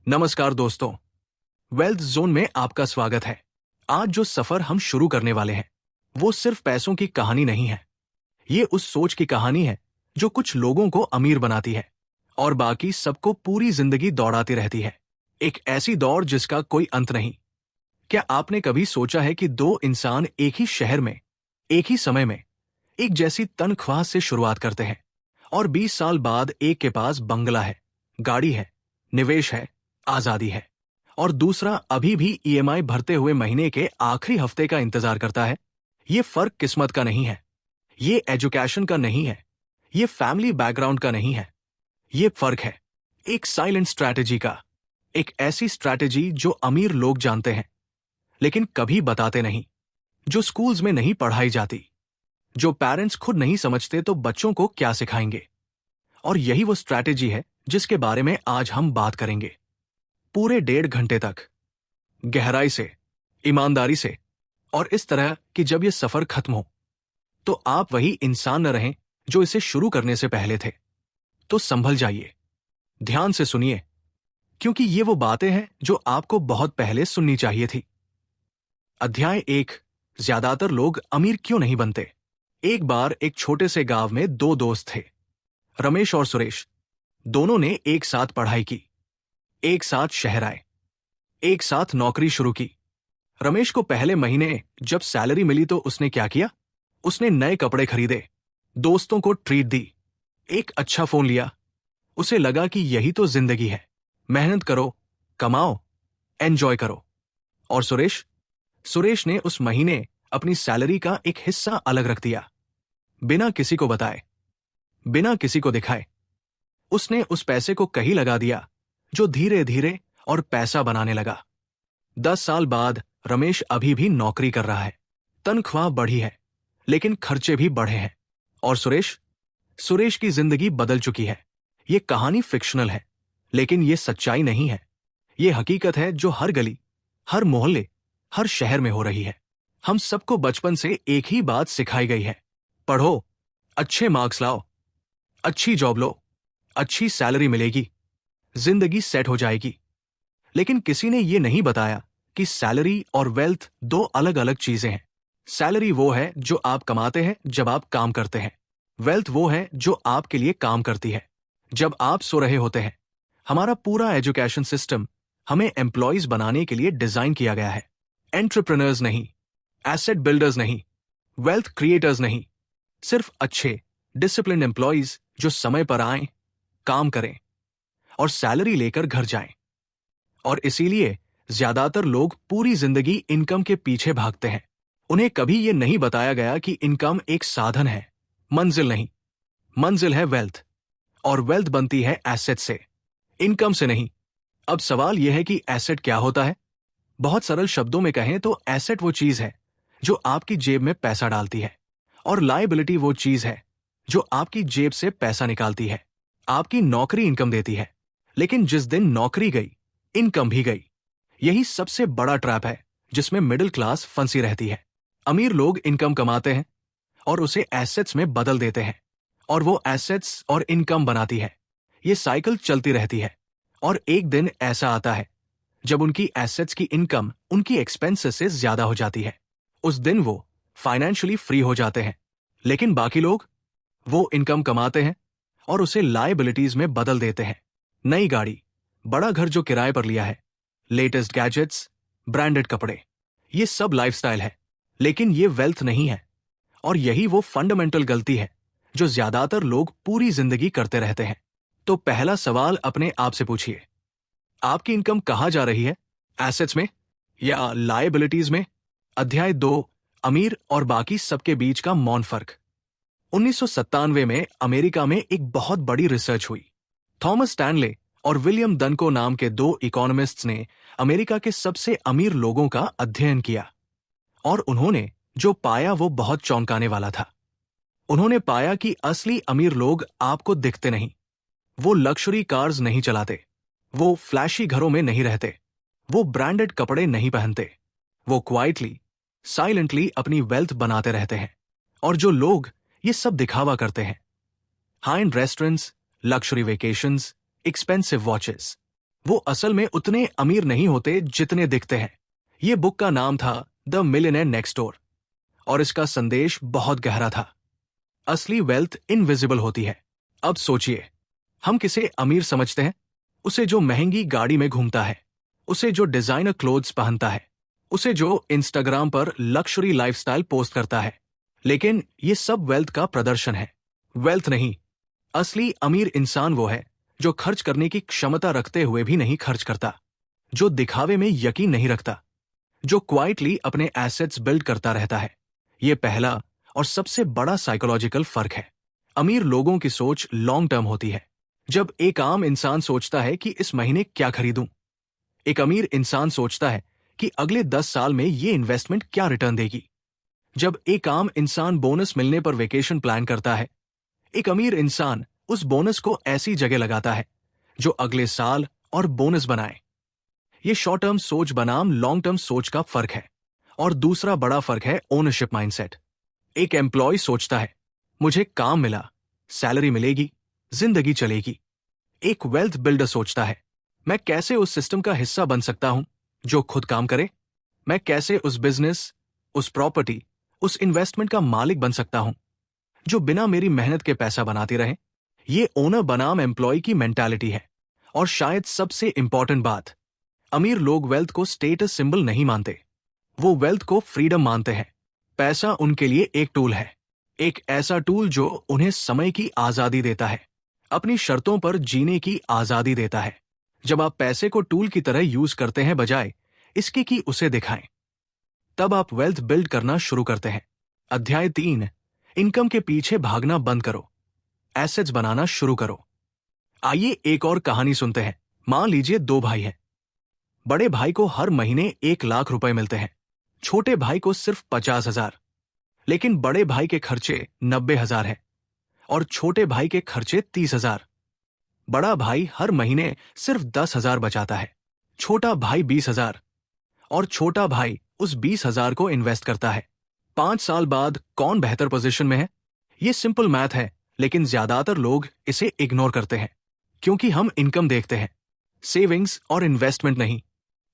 नमस्कार दोस्तों, wealth zone में आपका स्वागत है। आज जो सफर हम शुरू करने वाले हैं वो सिर्फ पैसों की कहानी नहीं है। ये उस सोच की कहानी है जो कुछ लोगों को अमीर बनाती है और बाकी सबको पूरी जिंदगी दौड़ाती रहती है। एक ऐसी दौड़ जिसका कोई अंत नहीं। क्या आपने कभी सोचा है कि दो इंसान एक ही शहर में, एक ही समय में, एक जैसी तनख्वाह से शुरुआत करते हैं और 20 साल बाद एक के पास बंगला है, गाड़ी है, निवेश है, आजादी है, और दूसरा अभी भी ईएमआई भरते हुए महीने के आखिरी हफ्ते का इंतजार करता है? ये फर्क किस्मत का नहीं है, ये एजुकेशन का नहीं है, ये फैमिली बैकग्राउंड का नहीं है। ये फर्क है एक साइलेंट स्ट्रैटेजी का। एक ऐसी स्ट्रैटेजी जो अमीर लोग जानते हैं लेकिन कभी बताते नहीं, जो स्कूल्स में नहीं पढ़ाई जाती, जो पेरेंट्स खुद नहीं समझते तो बच्चों को क्या सिखाएंगे। और यही वो स्ट्रैटेजी है जिसके बारे में आज हम बात करेंगे, पूरे 1.5 घंटे तक, गहराई से, ईमानदारी से, और इस तरह कि जब ये सफर खत्म हो तो आप वही इंसान न रहें जो इसे शुरू करने से पहले थे। तो संभल जाइए, ध्यान से सुनिए, क्योंकि ये वो बातें हैं जो आपको बहुत पहले सुननी चाहिए थी। अध्याय 1, ज्यादातर लोग अमीर क्यों नहीं बनते। एक बार एक छोटे से गांव में दो दोस्त थे, रमेश और सुरेश। दोनों ने एक साथ पढ़ाई की, एक साथ शहर आए, एक साथ नौकरी शुरू की। रमेश को पहले महीने जब सैलरी मिली तो उसने क्या किया? उसने नए कपड़े खरीदे, दोस्तों को ट्रीट दी, एक अच्छा फोन लिया। उसे लगा कि यही तो जिंदगी है, मेहनत करो, कमाओ, एंजॉय करो। और सुरेश ने उस महीने अपनी सैलरी का एक हिस्सा अलग रख दिया, बिना किसी को बताए, बिना किसी को दिखाए। उसने उस पैसे को कहीं लगा दिया जो धीरे धीरे और पैसा बनाने लगा। 10 साल बाद रमेश अभी भी नौकरी कर रहा है, तनख्वाह बढ़ी है, लेकिन खर्चे भी बढ़े हैं। और सुरेश की जिंदगी बदल चुकी है। ये कहानी फिक्शनल है, लेकिन ये सच्चाई नहीं है। ये हकीकत है जो हर गली, हर मोहल्ले, हर शहर में हो रही है। हम सबको बचपन से एक ही बात सिखाई गई है, पढ़ो, अच्छे मार्क्स लाओ, अच्छी जॉब लो, अच्छी सैलरी मिलेगी, जिंदगी सेट हो जाएगी। लेकिन किसी ने यह नहीं बताया कि सैलरी और वेल्थ दो अलग अलग चीजें हैं। सैलरी वो है जो आप कमाते हैं जब आप काम करते हैं। वेल्थ वो है जो आपके लिए काम करती है जब आप सो रहे होते हैं। हमारा पूरा एजुकेशन सिस्टम हमें एम्प्लॉयज बनाने के लिए डिजाइन किया गया है, एंटरप्रेन्योर्स नहीं, एसेट बिल्डर्स नहीं, वेल्थ क्रिएटर्स नहीं, सिर्फ अच्छे डिसिप्लिन्ड एम्प्लॉयज जो समय पर आएं, काम करें और सैलरी लेकर घर जाएं। और इसीलिए ज्यादातर लोग पूरी जिंदगी इनकम के पीछे भागते हैं। उन्हें कभी यह नहीं बताया गया कि इनकम एक साधन है, मंजिल नहीं। मंजिल है वेल्थ, और वेल्थ बनती है एसेट से, इनकम से नहीं। अब सवाल यह है कि एसेट क्या होता है? बहुत सरल शब्दों में कहें तो एसेट वो चीज है जो आपकी जेब में पैसा डालती है, और लायबिलिटी वो चीज है जो आपकी जेब से पैसा निकालती है। आपकी नौकरी इनकम देती है, लेकिन जिस दिन नौकरी गई, इनकम भी गई। यही सबसे बड़ा ट्रैप है जिसमें मिडिल क्लास फंसी रहती है। अमीर लोग इनकम कमाते हैं और उसे एसेट्स में बदल देते हैं, और वो एसेट्स और इनकम बनाती है। ये साइकिल चलती रहती है, और एक दिन ऐसा आता है जब उनकी एसेट्स की इनकम उनकी एक्सपेंसेस से ज्यादा हो जाती है। उस दिन वो फाइनेंशियली फ्री हो जाते हैं। लेकिन बाकी लोग, वो इनकम कमाते हैं और उसे लायबिलिटीज में बदल देते हैं। नई गाड़ी, बड़ा घर जो किराए पर लिया है, लेटेस्ट गैजेट्स, ब्रांडेड कपड़े, ये सब लाइफस्टाइल है, लेकिन ये वेल्थ नहीं है। और यही वो फंडामेंटल गलती है जो ज्यादातर लोग पूरी जिंदगी करते रहते हैं। तो पहला सवाल अपने आप से पूछिए, आपकी इनकम कहां जा रही है? एसेट्स में या लायबिलिटीज में? अध्याय 2, अमीर और बाकी सबके बीच का मौन फर्क। 1997 में अमेरिका में एक बहुत बड़ी रिसर्च हुई। थॉमस स्टैनले और विलियम डनको नाम के दो इकोनॉमिस्ट्स ने अमेरिका के सबसे अमीर लोगों का अध्ययन किया, और उन्होंने जो पाया वो बहुत चौंकाने वाला था। उन्होंने पाया कि असली अमीर लोग आपको दिखते नहीं। वो लक्जरी कार्स नहीं चलाते, वो फ्लैशी घरों में नहीं रहते, वो ब्रांडेड कपड़े नहीं पहनते। वो क्वाइटली, साइलेंटली अपनी वेल्थ बनाते रहते हैं। और जो लोग ये सब दिखावा करते हैं, high and restaurants, luxury vacations, expensive watches, वो असल में उतने अमीर नहीं होते जितने दिखते हैं। ये बुक का नाम था द मिलियनेयर नेक्स्ट डोर और इसका संदेश बहुत गहरा था। असली वेल्थ इनविजिबल होती है। अब सोचिए, हम किसे अमीर समझते हैं? उसे जो महंगी गाड़ी में घूमता है, उसे जो डिजाइनर क्लोथ्स पहनता है, उसे जो इंस्टाग्राम पर लक्जरी लाइफस्टाइल पोस्ट करता है। लेकिन ये सब वेल्थ का प्रदर्शन है, वेल्थ नहीं। असली अमीर इंसान वो है जो खर्च करने की क्षमता रखते हुए भी नहीं खर्च करता, जो दिखावे में यकीन नहीं रखता, जो क्वाइटली अपने एसेट्स बिल्ड करता रहता है। ये पहला और सबसे बड़ा साइकोलॉजिकल फर्क है। अमीर लोगों की सोच लॉन्ग टर्म होती है। जब एक आम इंसान सोचता है कि इस महीने क्या खरीदूं, एक अमीर इंसान सोचता है कि अगले 10 साल में ये इन्वेस्टमेंट क्या रिटर्न देगी। जब एक आम इंसान बोनस मिलने पर वेकेशन प्लान करता है, एक अमीर इंसान उस बोनस को ऐसी जगह लगाता है जो अगले साल और बोनस बनाए। ये शॉर्ट टर्म सोच बनाम लॉन्ग टर्म सोच का फर्क है। और दूसरा बड़ा फर्क है ओनरशिप माइंडसेट। एक एम्प्लॉय सोचता है, मुझे काम मिला, सैलरी मिलेगी, जिंदगी चलेगी। एक वेल्थ बिल्डर सोचता है, मैं कैसे उस सिस्टम का हिस्सा बन सकता हूं जो खुद काम करे। मैं कैसे उस बिजनेस, उस प्रॉपर्टी, उस इन्वेस्टमेंट का मालिक बन सकता हूं जो बिना मेरी मेहनत के पैसा बनाती रहे। ये ओनर बनाम एम्प्लॉय की मेंटालिटी है। और शायद सबसे इंपॉर्टेंट बात, अमीर लोग वेल्थ को स्टेटस सिंबल नहीं मानते, वो वेल्थ को फ्रीडम मानते हैं। पैसा उनके लिए एक टूल है, एक ऐसा टूल जो उन्हें समय की आजादी देता है, अपनी शर्तों पर जीने की आजादी देता है। जब आप पैसे को टूल की तरह यूज करते हैं बजाय इसके कि उसे दिखाएं, तब आप वेल्थ बिल्ड करना शुरू करते हैं। अध्याय 3, इनकम के पीछे भागना बंद करो, एसेट्स बनाना शुरू करो। आइए एक और कहानी सुनते हैं। मान लीजिए 2 भाई हैं। बड़े भाई को हर महीने 1 लाख रुपए मिलते हैं, छोटे भाई को सिर्फ 50,000। लेकिन बड़े भाई के खर्चे 90,000 हैं और छोटे भाई के खर्चे 30,000। बड़ा भाई हर महीने सिर्फ 10,000 बचाता है, छोटा भाई 20,000 और छोटा भाई उस 20,000 को इन्वेस्ट करता है। 5 साल बाद कौन बेहतर पोजीशन में है? ये सिंपल मैथ है, लेकिन ज्यादातर लोग इसे इग्नोर करते हैं क्योंकि हम इनकम देखते हैं, सेविंग्स और इन्वेस्टमेंट नहीं।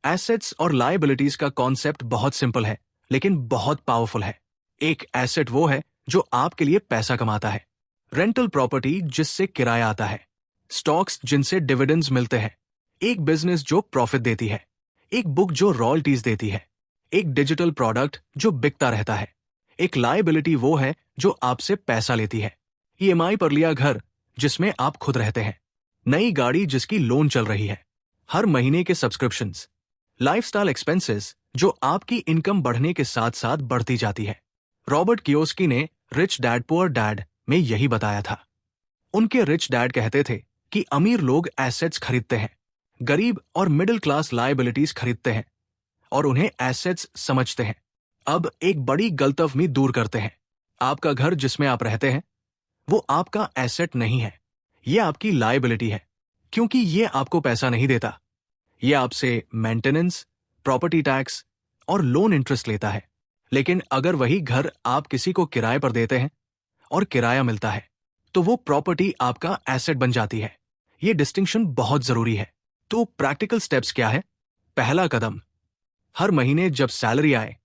एसेट्स और लायबिलिटीज का कॉन्सेप्ट बहुत सिंपल है लेकिन बहुत पावरफुल है। एक एसेट वो है जो आपके लिए पैसा कमाता है, रेंटल प्रॉपर्टी जिससे किराया आता है, स्टॉक्स जिनसे डिविडेंड्स मिलते हैं, एक बिजनेस जो प्रॉफिट देती है, एक बुक जो रॉयल्टीज देती है, एक डिजिटल प्रोडक्ट जो बिकता रहता है। एक लायबिलिटी वो है जो आपसे पैसा लेती है, ईएमआई पर लिया घर जिसमें आप खुद रहते हैं, नई गाड़ी जिसकी लोन चल रही है, हर महीने के सब्सक्रिप्शंस, लाइफस्टाइल एक्सपेंसेस जो आपकी इनकम बढ़ने के साथ साथ बढ़ती जाती है। रॉबर्ट कियोस्की ने रिच डैड पुअर डैड में यही बताया था। उनके रिच डैड कहते थे कि अमीर लोग एसेट्स खरीदते हैं, गरीब और मिडिल क्लास लायबिलिटीज खरीदते हैं और उन्हें एसेट्स समझते हैं। अब एक बड़ी गलतफहमी दूर करते हैं। आपका घर जिसमें आप रहते हैं वो आपका एसेट नहीं है, ये आपकी लायबिलिटी है, क्योंकि ये आपको पैसा नहीं देता। ये आपसे मेंटेनेंस, प्रॉपर्टी टैक्स और लोन इंटरेस्ट लेता है। लेकिन अगर वही घर आप किसी को किराए पर देते हैं और किराया मिलता है, तो वो प्रॉपर्टी आपका एसेट बन जाती है। ये डिस्टिंक्शन बहुत जरूरी है। तो प्रैक्टिकल स्टेप्स क्या है? पहला कदम, हर महीने जब सैलरी आए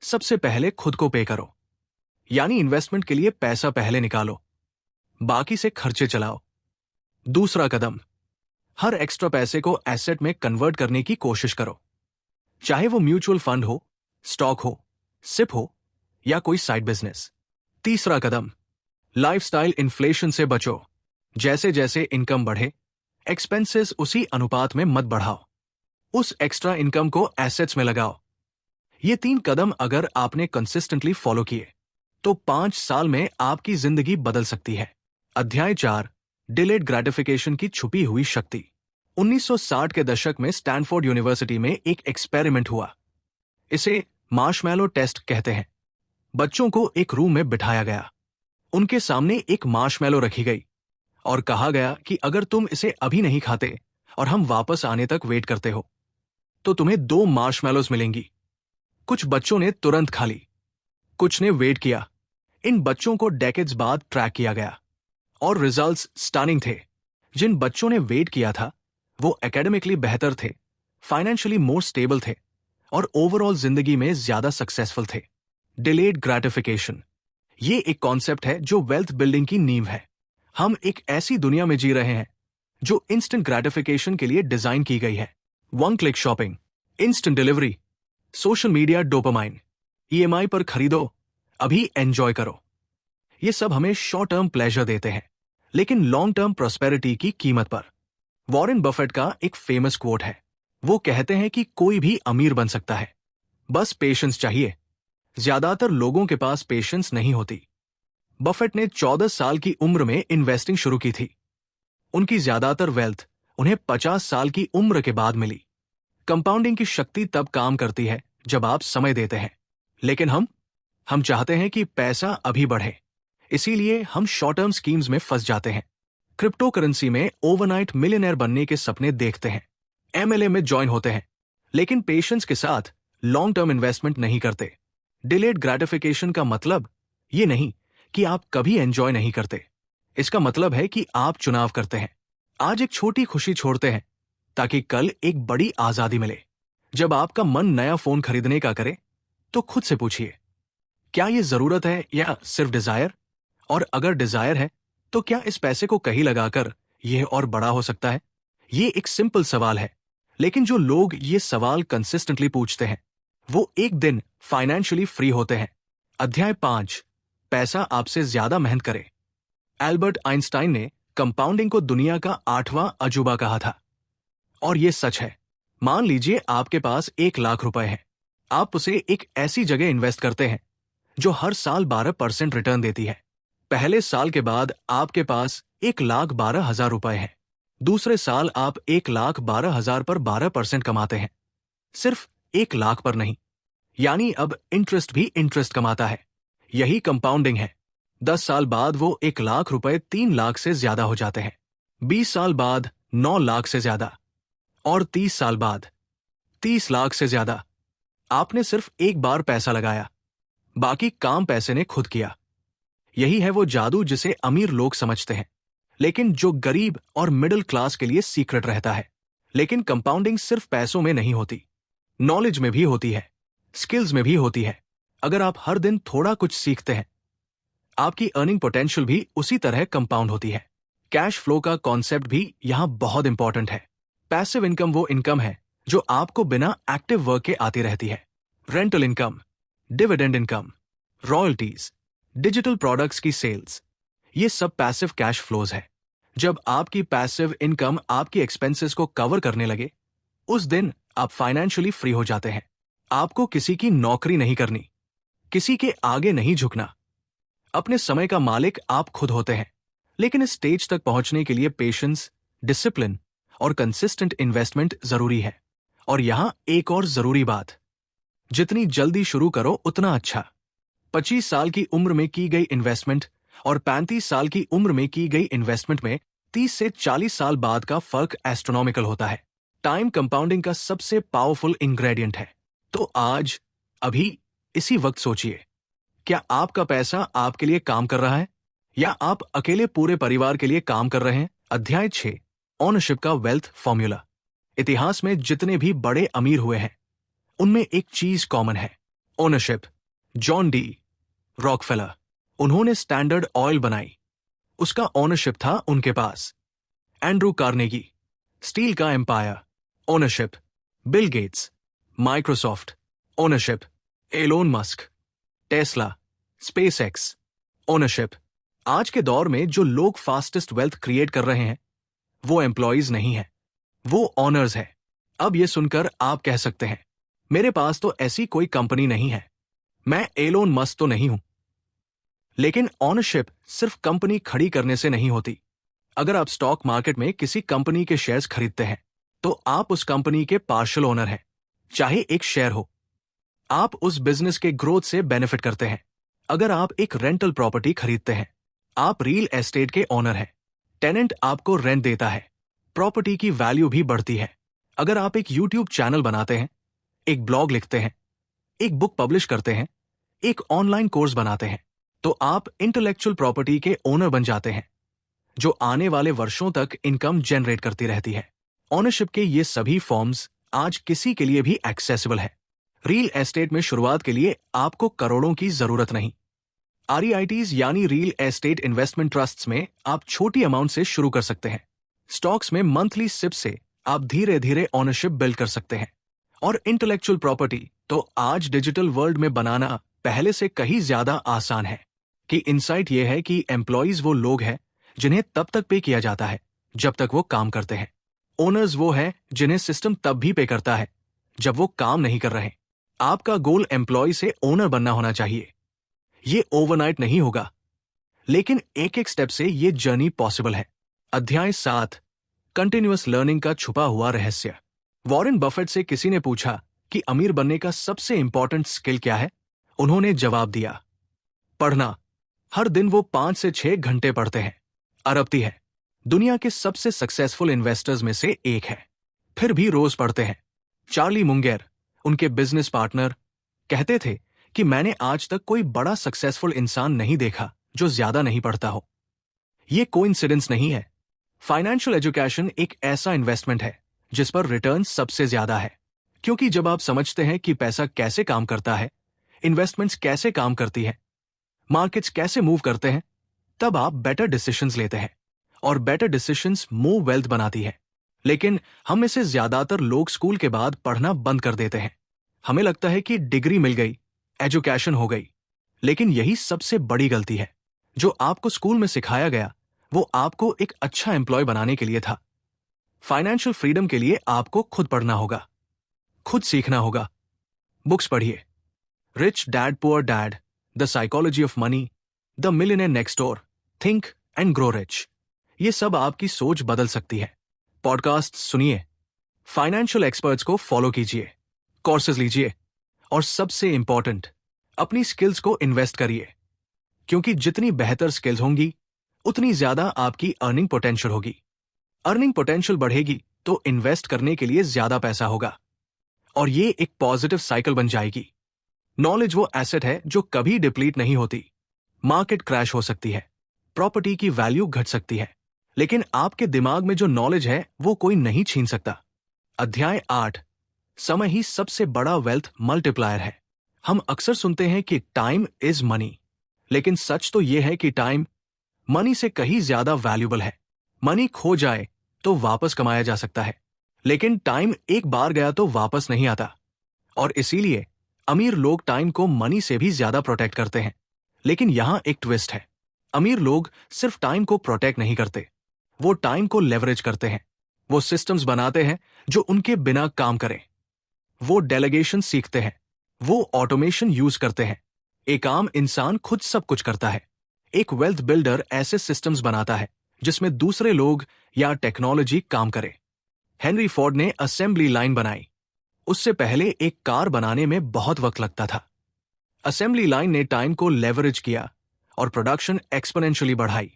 सबसे पहले खुद को पे करो, यानी इन्वेस्टमेंट के लिए पैसा पहले निकालो, बाकी से खर्चे चलाओ। दूसरा कदम, हर एक्स्ट्रा पैसे को एसेट में कन्वर्ट करने की कोशिश करो, चाहे वो म्यूचुअल फंड हो, स्टॉक हो, सिप हो या कोई साइड बिजनेस। तीसरा कदम, लाइफस्टाइल इन्फ्लेशन से बचो। जैसे जैसे इनकम बढ़े, एक्सपेंसेस उसी अनुपात में मत बढ़ाओ, उस एक्स्ट्रा इनकम को एसेट्स में लगाओ। ये 3 कदम अगर आपने कंसिस्टेंटली फॉलो किए तो 5 साल में आपकी जिंदगी बदल सकती है। अध्याय 4, डिलेड ग्रेटिफिकेशन की छुपी हुई शक्ति। 1960 के दशक में स्टैनफोर्ड यूनिवर्सिटी में एक एक्सपेरिमेंट हुआ। इसे मार्शमैलो टेस्ट कहते हैं। बच्चों को एक रूम में बिठाया गया, उनके सामने एक मार्शमैलो रखी गई और कहा गया कि अगर तुम इसे अभी नहीं खाते और हम वापस आने तक वेट करते हो तो तुम्हें 2 मार्शमैलोज मिलेंगी। कुछ बच्चों ने तुरंत खा ली, कुछ ने वेट किया। इन बच्चों को डेकेड्स बाद ट्रैक किया गया और रिजल्ट्स स्टनिंग थे। जिन बच्चों ने वेट किया था वो एकेडमिकली बेहतर थे, फाइनेंशियली मोर स्टेबल थे और ओवरऑल जिंदगी में ज्यादा सक्सेसफुल थे। डिलेड ग्रेटिफिकेशन, ये एक कॉन्सेप्ट है जो वेल्थ बिल्डिंग की नींव है। हम एक ऐसी दुनिया में जी रहे हैं जो इंस्टेंट ग्रेटिफिकेशन के लिए डिजाइन की गई है। One click shopping, instant delivery, social media dopamine, EMI पर खरीदो, अभी एंजॉय करो। ये सब हमें शॉर्ट टर्म प्लेजर देते हैं, लेकिन लॉन्ग टर्म प्रॉस्पेरिटी की कीमत पर। वॉरेन बफेट का एक फेमस कोट है। वो कहते हैं कि कोई भी अमीर बन सकता है, बस पेशेंस चाहिए। ज्यादातर लोगों के पास पेशेंस नहीं होती। बफेट ने 14 साल की उम्र में इन्वेस्टिंग शुरू की थी। उनकी ज्यादातर वेल्थ उन्हें 50 साल की उम्र के बाद मिली। कंपाउंडिंग की शक्ति तब काम करती है जब आप समय देते हैं, लेकिन हम चाहते हैं कि पैसा अभी बढ़े, इसीलिए हम शॉर्ट टर्म स्कीम्स में फंस जाते हैं। क्रिप्टो करेंसी में ओवरनाइट मिलियनेयर बनने के सपने देखते हैं, एमएलए में ज्वाइन होते हैं, लेकिन पेशेंस के साथ लॉन्ग टर्म इन्वेस्टमेंट नहीं करते। डिलेड ग्रेटिफिकेशन का मतलब ये नहीं कि आप कभी एंजॉय नहीं करते। इसका मतलब है कि आप चुनाव करते हैं। आज एक छोटी खुशी छोड़ते हैं ताकि कल एक बड़ी आजादी मिले। जब आपका मन नया फोन खरीदने का करे तो खुद से पूछिए, क्या ये जरूरत है या सिर्फ डिजायर? और अगर डिजायर है तो क्या इस पैसे को कहीं लगाकर यह और बड़ा हो सकता है? ये एक सिंपल सवाल है, लेकिन जो लोग ये सवाल कंसिस्टेंटली पूछते हैं वो एक दिन फाइनेंशियली फ्री होते हैं। अध्याय 5, पैसा आपसे ज्यादा मेहनत करे। एल्बर्ट आइंस्टाइन ने कंपाउंडिंग को दुनिया का 8वां अजूबा कहा था, और ये सच है। मान लीजिए आपके पास 1 लाख रुपए हैं। आप उसे एक ऐसी जगह इन्वेस्ट करते हैं जो हर साल 12% रिटर्न देती है। पहले साल के बाद आपके पास 1,12,000 रुपए हैं। दूसरे साल आप 1,12,000 पर 12% कमाते हैं, सिर्फ 1 लाख पर नहीं। यानी अब इंटरेस्ट भी इंटरेस्ट कमाता है। यही कंपाउंडिंग है। 10 साल बाद वो 1 लाख रुपए 3 लाख से ज्यादा हो जाते हैं, 20 साल बाद 9 लाख से ज्यादा, और 30 साल बाद 30 लाख से ज्यादा। आपने सिर्फ एक बार पैसा लगाया, बाकी काम पैसे ने खुद किया। यही है वो जादू जिसे अमीर लोग समझते हैं, लेकिन जो गरीब और मिडिल क्लास के लिए सीक्रेट रहता है। लेकिन कंपाउंडिंग सिर्फ पैसों में नहीं होती, नॉलेज में भी होती है, स्किल्स में भी होती है। अगर आप हर दिन थोड़ा कुछ सीखते हैं, आपकी अर्निंग पोटेंशियल भी उसी तरह कंपाउंड होती है। कैश फ्लो का कॉन्सेप्ट भी यहां बहुत इंपॉर्टेंट है। पैसिव इनकम वो इनकम है जो आपको बिना एक्टिव वर्क के आती रहती है। Rental income, dividend income, royalties, digital products की सेल्स, ये सब पैसिव कैश फ्लोज है। जब आपकी पैसिव इनकम आपकी एक्सपेंसेस को कवर करने लगे, उस दिन आप फाइनेंशियली फ्री हो जाते हैं। आपको किसी की नौकरी नहीं करनी, किसी के आगे नहीं झुकना। अपने समय का मालिक आप खुद होते हैं। लेकिन इस स्टेज तक पहुंचने के लिए पेशेंस, डिसिप्लिन और कंसिस्टेंट इन्वेस्टमेंट जरूरी है। और यहां एक और जरूरी बात, जितनी जल्दी शुरू करो उतना अच्छा। 25 साल की उम्र में की गई इन्वेस्टमेंट और 35 साल की उम्र में की गई इन्वेस्टमेंट में 30 से 40 साल बाद का फर्क एस्ट्रोनॉमिकल होता है। टाइम कंपाउंडिंग का सबसे पावरफुल इंग्रेडिएंट है। तो आज, अभी, इसी वक्त सोचिए, क्या आपका पैसा आपके लिए काम कर रहा है या आप अकेले पूरे परिवार के लिए काम कर रहे हैं? अध्याय 6, ओनरशिप का वेल्थ फॉर्मूला। इतिहास में जितने भी बड़े अमीर हुए हैं, उनमें एक चीज कॉमन है, ओनरशिप। जॉन डी रॉकफेलर, उन्होंने स्टैंडर्ड ऑयल बनाई, उसका ओनरशिप था उनके पास। एंड्रू कार्नेगी, स्टील का empire, ownership. Bill Gates, Microsoft, ownership. Elon Musk, Tesla, SpaceX, ownership. आज के दौर में जो लोग फास्टेस्ट वेल्थ क्रिएट कर रहे हैं, वो एम्प्लॉइज नहीं है, वो ऑनर्स है। अब ये सुनकर आप कह सकते हैं, मेरे पास तो ऐसी कोई कंपनी नहीं है, मैं एलोन मस्क तो नहीं हूं। लेकिन ऑनरशिप सिर्फ कंपनी खड़ी करने से नहीं होती। अगर आप स्टॉक मार्केट में किसी कंपनी के शेयर्स खरीदते हैं, तो आप उस कंपनी के पार्शियल ओनर हैं, चाहे एक शेयर हो। आप उस बिजनेस के ग्रोथ से बेनिफिट करते हैं। अगर आप एक रेंटल प्रॉपर्टी खरीदते हैं, आप रियल एस्टेट के ओनर हैं। टेनेंट आपको रेंट देता है, प्रॉपर्टी की वैल्यू भी बढ़ती है। अगर आप एक यूट्यूब चैनल बनाते हैं, एक ब्लॉग लिखते हैं, एक बुक पब्लिश करते हैं, एक ऑनलाइन कोर्स बनाते हैं, तो आप इंटेलेक्चुअल प्रॉपर्टी के ओनर बन जाते हैं, जो आने वाले वर्षों तक इनकम जनरेट करती रहती है। ओनरशिप के ये सभी फॉर्म्स आज किसी के लिए भी एक्सेसिबल है। रियल एस्टेट में शुरुआत के लिए आपको करोड़ों की जरूरत नहीं। आरईआईटीज यानी रियल एस्टेट इन्वेस्टमेंट ट्रस्ट्स में आप छोटी अमाउंट से शुरू कर सकते हैं। स्टॉक्स में मंथली सिप से आप धीरे धीरे ओनरशिप बिल्ड कर सकते हैं। और इंटेलेक्चुअल प्रॉपर्टी तो आज डिजिटल वर्ल्ड में बनाना पहले से कहीं ज्यादा आसान है। कि इनसाइट ये है कि एम्प्लॉइज वो लोग हैं जिन्हें तब तक पे किया जाता है जब तक वो काम करते हैं। ओनर्स वो हैं जिन्हें सिस्टम तब भी पे करता है जब वो काम नहीं कर रहे। आपका गोल एम्प्लॉय से ओनर बनना होना चाहिए। ये ओवरनाइट नहीं होगा, लेकिन एक एक स्टेप से ये जर्नी पॉसिबल है। अध्याय 7, कंटिन्यूअस लर्निंग का छुपा हुआ रहस्य। वॉरेन बफेट से किसी ने पूछा कि अमीर बनने का सबसे इंपॉर्टेंट स्किल क्या है। उन्होंने जवाब दिया, पढ़ना। हर दिन वो 5 से 6 घंटे पढ़ते हैं। अरबती है, दुनिया के सबसे सक्सेसफुल इन्वेस्टर्स में से एक है, फिर भी रोज पढ़ते हैं। चार्ली मुंगेर, उनके बिजनेस पार्टनर, कहते थे कि मैंने आज तक कोई बड़ा सक्सेसफुल इंसान नहीं देखा जो ज्यादा नहीं पढ़ता हो। ये कोइंसिडेंस नहीं है। फाइनेंशियल एजुकेशन एक ऐसा इन्वेस्टमेंट है जिस पर रिटर्न सबसे ज्यादा है, क्योंकि जब आप समझते हैं कि पैसा कैसे काम करता है, इन्वेस्टमेंट्स कैसे काम करती है, मार्केट्स कैसे मूव करते हैं, तब आप बेटर डिसीजंस लेते हैं और बेटर डिसीजंस मोर वेल्थ बनाती है। लेकिन हम में से ज्यादातर लोग स्कूल के बाद पढ़ना बंद कर देते हैं। हमें लगता है कि डिग्री मिल गई, एजुकेशन हो गई, लेकिन यही सबसे बड़ी गलती है। जो आपको स्कूल में सिखाया गया वो आपको एक अच्छा एम्प्लॉय बनाने के लिए था। फाइनेंशियल फ्रीडम के लिए आपको खुद पढ़ना होगा, खुद सीखना होगा। बुक्स पढ़िए, rich dad poor dad, the psychology of money, the millionaire next door, think and grow rich. ये सब आपकी सोच बदल सकती है। पॉडकास्ट सुनिए, फाइनेंशियल एक्सपर्ट्स को फॉलो कीजिए, कोर्सेज लीजिए और सबसे इंपॉर्टेंट, अपनी स्किल्स को इन्वेस्ट करिए, क्योंकि जितनी बेहतर स्किल्स होंगी उतनी ज्यादा आपकी अर्निंग पोटेंशियल होगी। अर्निंग पोटेंशियल बढ़ेगी तो इन्वेस्ट करने के लिए ज्यादा पैसा होगा और ये एक पॉजिटिव साइकिल बन जाएगी। नॉलेज वो एसेट है जो कभी डिप्लीट नहीं होती। मार्केट क्रैश हो सकती है, प्रॉपर्टी की वैल्यू घट सकती है, लेकिन आपके दिमाग में जो नॉलेज है वो कोई नहीं छीन सकता। अध्याय 8, समय ही सबसे बड़ा वेल्थ मल्टीप्लायर है। हम अक्सर सुनते हैं कि टाइम इज मनी, लेकिन सच तो यह है कि टाइम मनी से कहीं ज्यादा वैल्यूबल है। मनी खो जाए तो वापस कमाया जा सकता है, लेकिन टाइम एक बार गया तो वापस नहीं आता। और इसीलिए अमीर लोग टाइम को मनी से भी ज्यादा प्रोटेक्ट करते हैं। लेकिन यहां एक ट्विस्ट है। अमीर लोग सिर्फ टाइम को प्रोटेक्ट नहीं करते, वो टाइम को लेवरेज करते हैं। वो सिस्टम्स बनाते हैं जो उनके बिना काम करें। वो डेलीगेशन सीखते हैं, वो ऑटोमेशन यूज करते हैं। एक आम इंसान खुद सब कुछ करता है। एक वेल्थ बिल्डर ऐसे सिस्टम्स बनाता है जिसमें दूसरे लोग या टेक्नोलॉजी काम करे। हेनरी फोर्ड ने असेंबली लाइन बनाई। उससे पहले एक कार बनाने में बहुत वक्त लगता था। असेंबली लाइन ने टाइम को लेवरेज किया और प्रोडक्शन एक्सपोनेंशियली बढ़ाई।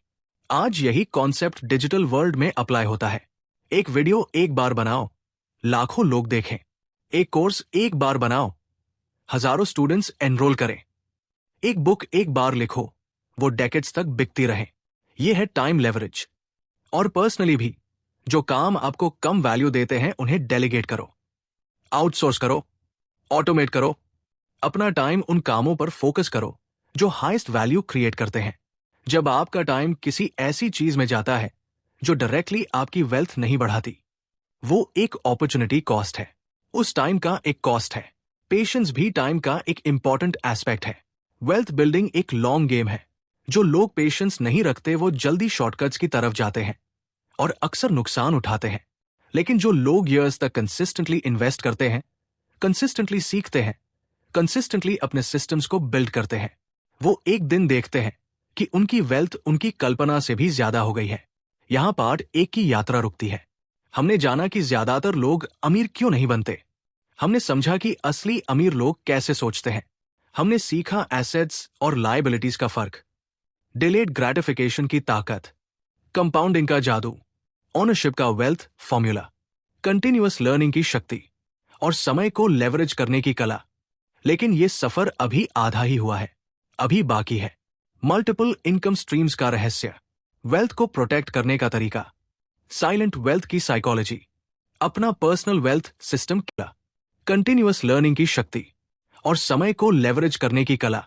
आज यही कॉन्सेप्ट डिजिटल वर्ल्ड में अप्लाई होता है। एक वीडियो एक बार बनाओ, लाखों लोग देखें। एक कोर्स एक बार बनाओ, हजारों स्टूडेंट्स एनरोल करें। एक बुक एक बार लिखो, वो डेकेड्स तक बिकती रहे। ये है टाइम लेवरेज। और पर्सनली भी, जो काम आपको कम वैल्यू देते हैं उन्हें डेलीगेट करो, आउटसोर्स करो, ऑटोमेट करो। अपना टाइम उन कामों पर फोकस करो जो हाईएस्ट वैल्यू क्रिएट करते हैं। जब आपका टाइम किसी ऐसी चीज में जाता है जो डायरेक्टली आपकी वेल्थ नहीं बढ़ाती, वो एक अपॉर्चुनिटी कॉस्ट है। उस टाइम का एक कॉस्ट है। पेशेंस भी टाइम का एक इंपॉर्टेंट एस्पेक्ट है। वेल्थ बिल्डिंग एक लॉन्ग गेम है। जो लोग पेशेंस नहीं रखते वो जल्दी शॉर्टकट्स की तरफ जाते हैं और अक्सर नुकसान उठाते हैं। लेकिन जो लोग ईयर्स तक कंसिस्टेंटली इन्वेस्ट करते हैं, कंसिस्टेंटली सीखते हैं, कंसिस्टेंटली अपने सिस्टम्स को बिल्ड करते हैं, वो एक दिन देखते हैं कि उनकी वेल्थ उनकी कल्पना से भी ज्यादा हो गई है। यहां पार्ट एक की यात्रा रुकती है। हमने जाना कि ज्यादातर लोग अमीर क्यों नहीं बनते। हमने समझा कि असली अमीर लोग कैसे सोचते हैं। हमने सीखा एसेट्स और लायबिलिटीज का फर्क, डिलेड ग्रेटिफिकेशन की ताकत, कंपाउंडिंग का जादू, ओनरशिप का वेल्थ फॉर्मूला, कंटिन्यूअस लर्निंग की शक्ति और समय को लेवरेज करने की कला। लेकिन यह सफर अभी आधा ही हुआ है, अभी बाकी है। मल्टीपल इनकम स्ट्रीम्स का रहस्य, वेल्थ को प्रोटेक्ट करने का तरीका, साइलेंट वेल्थ की साइकोलॉजी, अपना पर्सनल वेल्थ सिस्टम कला, कंटिन्यूअस लर्निंग की शक्ति और समय को लेवरेज करने की कला।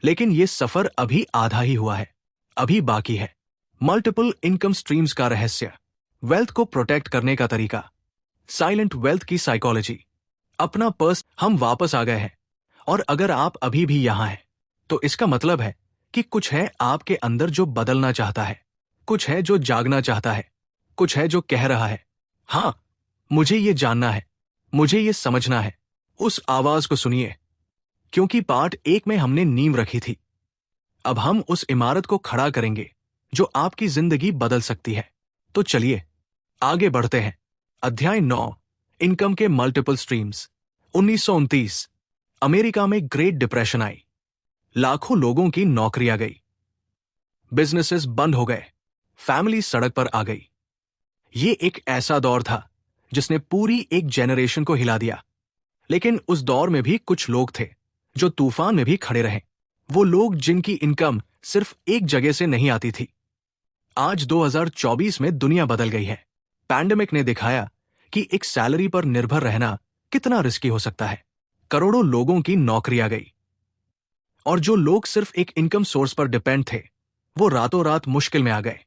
लेकिन यह सफर अभी आधा ही हुआ है, अभी बाकी है। मल्टीपल इनकम स्ट्रीम्स का रहस्य, वेल्थ को प्रोटेक्ट करने का तरीका, साइलेंट वेल्थ की साइकोलॉजी, अपना पर्स। हम वापस आ गए हैं, और अगर आप अभी भी यहां हैं तो इसका मतलब है कि कुछ है आपके अंदर जो बदलना चाहता है, कुछ है जो जागना चाहता है, कुछ है जो कह रहा है, हाँ, मुझे ये जानना है, मुझे ये समझना है। उस आवाज को सुनिए, क्योंकि पार्ट 1 में हमने नींव रखी थी। अब हम उस इमारत को खड़ा करेंगे जो आपकी जिंदगी बदल सकती है। तो चलिए आगे बढ़ते हैं। अध्याय 9, इनकम के मल्टीपल स्ट्रीम्स। 1929 अमेरिका में ग्रेट डिप्रेशन आई। लाखों लोगों की नौकरियां गई, बिजनेसेस बंद हो गए, फैमिली सड़क पर आ गई। ये एक ऐसा दौर था जिसने पूरी एक जेनरेशन को हिला दिया। लेकिन उस दौर में भी कुछ लोग थे जो तूफान में भी खड़े रहे। वो लोग जिनकी इनकम सिर्फ एक जगह से नहीं आती थी। आज 2024 में दुनिया बदल गई है। पैंडेमिक ने दिखाया कि एक सैलरी पर निर्भर रहना कितना रिस्की हो सकता है। करोड़ों लोगों की नौकरियां गई, और जो लोग सिर्फ एक इनकम सोर्स पर डिपेंड थे वो रातों रात मुश्किल में आ गए।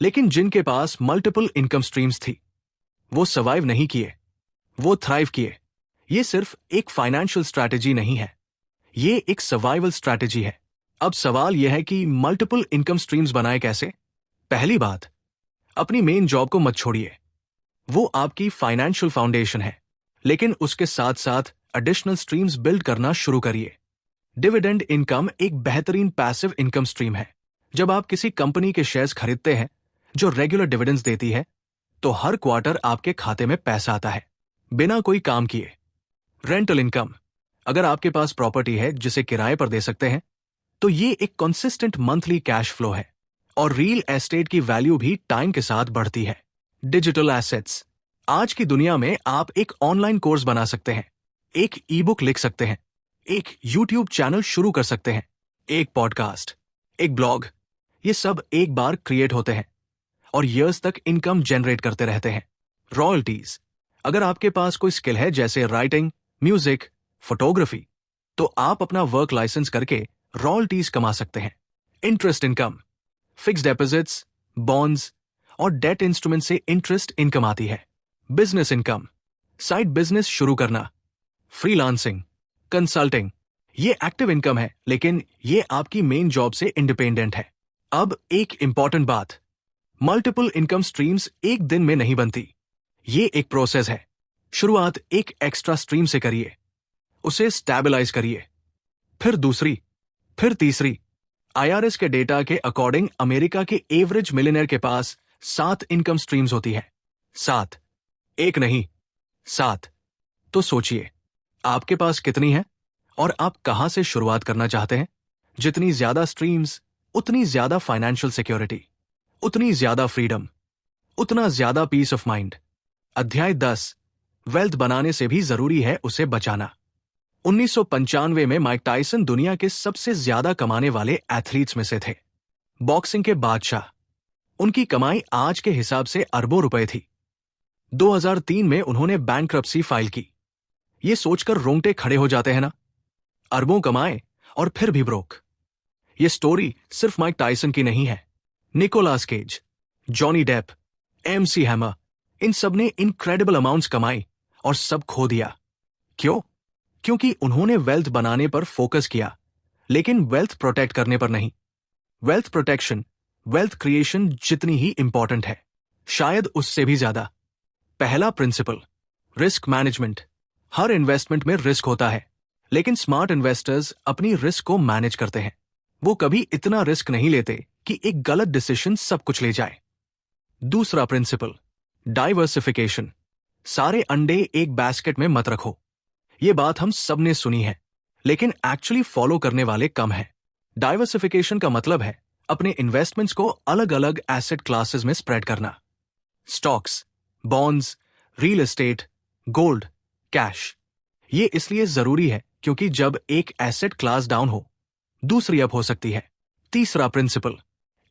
लेकिन जिनके पास मल्टीपल इनकम स्ट्रीम्स थी वो सर्वाइव नहीं किए, वो थ्राइव किए। ये सिर्फ एक फाइनेंशियल स्ट्रैटेजी नहीं है, ये एक सर्वाइवल स्ट्रैटेजी है। अब सवाल यह है कि मल्टीपल इनकम स्ट्रीम्स बनाए कैसे। पहली बात, अपनी मेन जॉब को मत छोड़िए, वो आपकी फाइनेंशियल फाउंडेशन है। लेकिन उसके साथ साथ एडिशनल स्ट्रीम्स बिल्ड करना शुरू करिए। डिविडेंड इनकम एक बेहतरीन पैसिव इनकम स्ट्रीम है। जब आप किसी कंपनी के शेयर्स खरीदते हैं जो रेगुलर डिविडेंड्स देती है, तो हर क्वार्टर आपके खाते में पैसा आता है बिना कोई काम किए। रेंटल इनकम, अगर आपके पास प्रॉपर्टी है जिसे किराए पर दे सकते हैं, तो ये एक कंसिस्टेंट मंथली कैश फ्लो है। और रियल एस्टेट की वैल्यू भी टाइम के साथ बढ़ती है। डिजिटल एसेट्स, आज की दुनिया में आप एक ऑनलाइन कोर्स बना सकते हैं, एक ई बुक लिख सकते हैं, एक यूट्यूब चैनल शुरू कर सकते हैं, एक पॉडकास्ट, एक ब्लॉग। ये सब एक बार क्रिएट होते हैं और ईयर्स तक इनकम जनरेट करते रहते हैं। रॉयल्टीज, अगर आपके पास कोई स्किल है जैसे राइटिंग, म्यूजिक, फोटोग्राफी, तो आप अपना वर्क लाइसेंस करके रॉयल्टीज कमा सकते हैं। Interest income, fixed deposits, bonds और डेट इंस्ट्रूमेंट से इंटरेस्ट इनकम आती है। बिजनेस इनकम, साइड बिजनेस शुरू करना, फ्रीलांसिंग, कंसल्टिंग, ये एक्टिव इनकम है, लेकिन ये आपकी मेन जॉब से इंडिपेंडेंट है। अब एक इंपॉर्टेंट बात, मल्टीपल इनकम स्ट्रीम्स एक दिन में नहीं बनती, ये एक प्रोसेस है। शुरुआत एक एक्स्ट्रा स्ट्रीम से करिए, उसे स्टेबलाइज करिए, फिर दूसरी, फिर तीसरी। आईआरएस के डेटा के अकॉर्डिंग अमेरिका के एवरेज मिलियनेयर के पास 7 इनकम स्ट्रीम्स होती है। 7, एक नहीं, 7। तो सोचिए आपके पास कितनी है और आप कहां से शुरुआत करना चाहते हैं। जितनी ज्यादा स्ट्रीम्स, उतनी ज्यादा फाइनेंशियल सिक्योरिटी, उतनी ज्यादा फ्रीडम, उतना ज्यादा पीस ऑफ माइंड। अध्याय 10, वेल्थ बनाने से भी जरूरी है उसे बचाना। 1995 में माइक टायसन दुनिया के सबसे ज्यादा कमाने वाले एथलीट्स में से थे, बॉक्सिंग के बादशाह। उनकी कमाई आज के हिसाब से अरबों रुपए थी। 2003 में उन्होंने बैंक्रप्सी फाइल की। ये सोचकर रोंगटे खड़े हो जाते हैं ना, अरबों कमाए और फिर भी ब्रोक। ये स्टोरी सिर्फ माइक टायसन की नहीं है। Nicolas Cage, Johnny Depp, MC Hammer, इन सब ने इनक्रेडिबल अमाउंट्स कमाई और सब खो दिया। क्यों? क्योंकि उन्होंने वेल्थ बनाने पर फोकस किया, लेकिन वेल्थ प्रोटेक्ट करने पर नहीं। वेल्थ प्रोटेक्शन वेल्थ क्रिएशन जितनी ही इंपॉर्टेंट है, शायद उससे भी ज्यादा। पहला प्रिंसिपल, रिस्क मैनेजमेंट। हर इन्वेस्टमेंट में रिस्क होता है, लेकिन स्मार्ट इन्वेस्टर्स अपनी रिस्क को मैनेज करते हैं। वो कभी इतना रिस्क नहीं लेते कि एक गलत डिसीजन सब कुछ ले जाए। दूसरा प्रिंसिपल, डाइवर्सिफिकेशन। सारे अंडे एक बास्केट में मत रखो। ये बात हम सब ने सुनी है, लेकिन एक्चुअली फॉलो करने वाले कम हैं। डाइवर्सिफिकेशन का मतलब है अपने इन्वेस्टमेंट्स को अलग अलग एसेट क्लासेस में स्प्रेड करना। Stocks, bonds, real estate, gold, cash. ये इसलिए जरूरी है क्योंकि जब एक एसेट क्लास डाउन हो, दूसरी अप हो सकती है। तीसरा प्रिंसिपल,